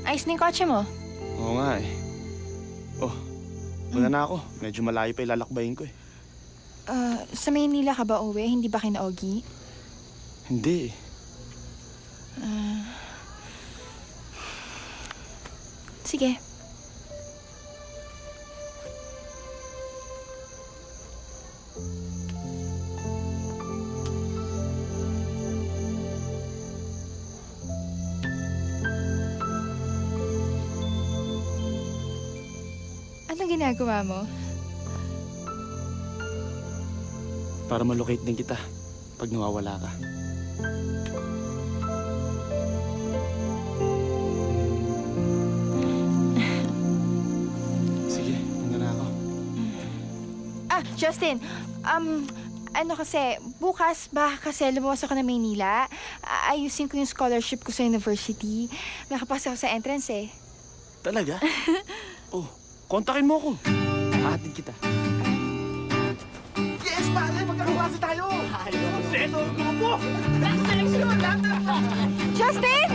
Ayos na yung kotse mo. Oo nga eh. Oh, una na ako. Medyo malayo pa ilalakbayin ko eh. Sa Maynila ka ba uwi? Hindi ba kina Ogie? Hindi eh. Sige. Anong ginagawa mo? Para malocate din kita pag nawawala ka. Sige, una na ako. Justin, ano kasi, bukas baka kasi lumuwas ako ng Maynila. Ayusin ko yung scholarship ko sa university. Nakapasa ako sa entrance eh. Talaga? Oh, kontakin mo ako. Hahatid kita. Yes, pare! Magkakaklase tayo! Ayos! Seto ang grupo! Last selection! Justin!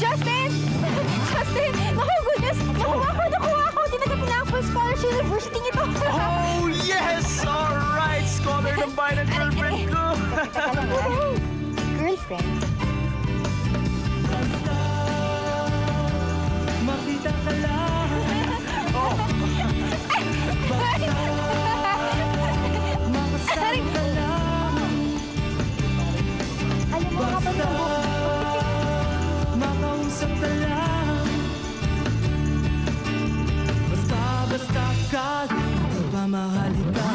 Justin! Justin! Naku, goodness! Nakuha ko! Tinagapin na ako for scholarship university nito. Oh, yes! Alright! Scholar ng bayan ng girlfriend ko! Girlfriend? Makita ka lang! Makasama ka lang! Alam mo, kapag Makausap ka lang! Basta ka, pamahalin ka.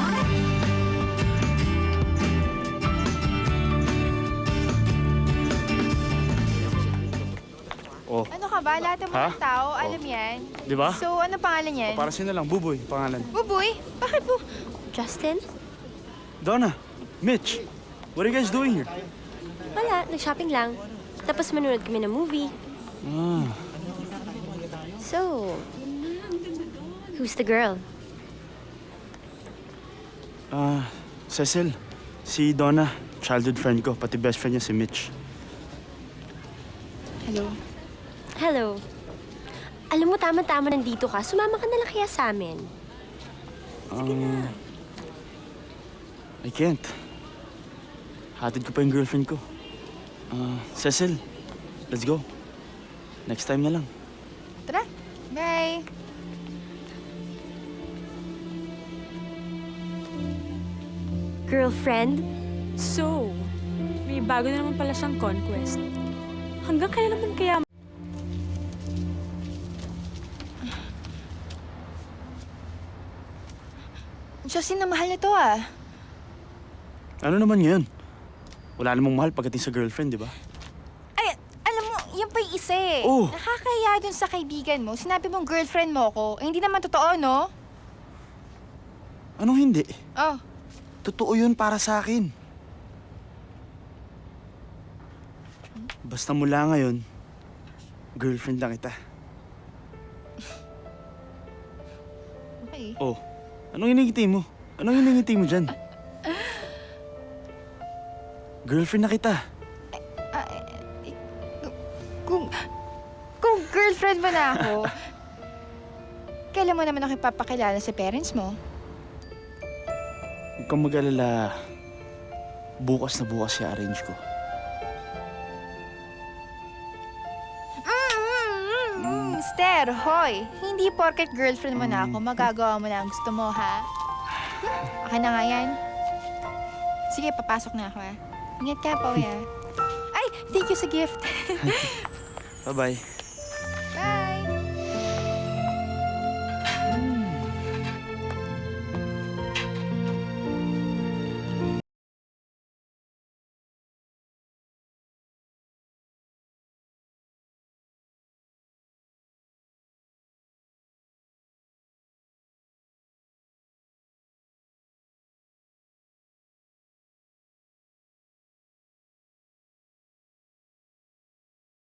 Oh, ano ka ba? Lahat ng mga tao, alam yan. di ba? So, ano pangalan yan? Para sino lang, Buboy, pangalan. Buboy? Bakit po? Justin? Donna, Mitch, what are you guys doing here? Wala, nag-shopping lang. Tapos manonood kami ng movie. Ah, So, who's the girl? Cecil, si Donna, childhood friend ko, pati best friend niya si Mitch. Hello. Hello. Alam mo, tama-tama nandito ka. Sumama ka na lang kaya sa amin. I can't. Hatid ko pa yung girlfriend ko. Cecil, let's go. Next time na lang. Tara. Bye. Girlfriend? So, may bago na naman pala siyang conquest. Hanggang kailan naman kaya... Justin, na mahal na to ah. Ano naman ngayon? Wala namang mahal pagdating sa girlfriend, di ba? Ay, alam mo, yan pa yung isa eh. Oh. Nakakaya dun sa kaibigan mo. Sinabi mong girlfriend mo ko. Eh, hindi naman totoo, no? Anong hindi? Oh. Totoo yun para sa akin. Basta mula ngayon, girlfriend lang kita. Okay. Oh, anong hinihintay mo? Anong hinihintay mo dyan? Girlfriend na kita. Kung girlfriend mo na ako, kailan mo naman ako ipapakilala sa parents mo? Huwag kang mag-alala. Bukas na bukas i-arrange ko. Mister, hoy! Hindi porket girlfriend mo na ako, magagawa mo na ang gusto mo, ha? Akin na nga yan. Sige, papasok na ako, ha? Ingat ka, Pauwi, ha? Ay, thank you sa gift. Bye-bye.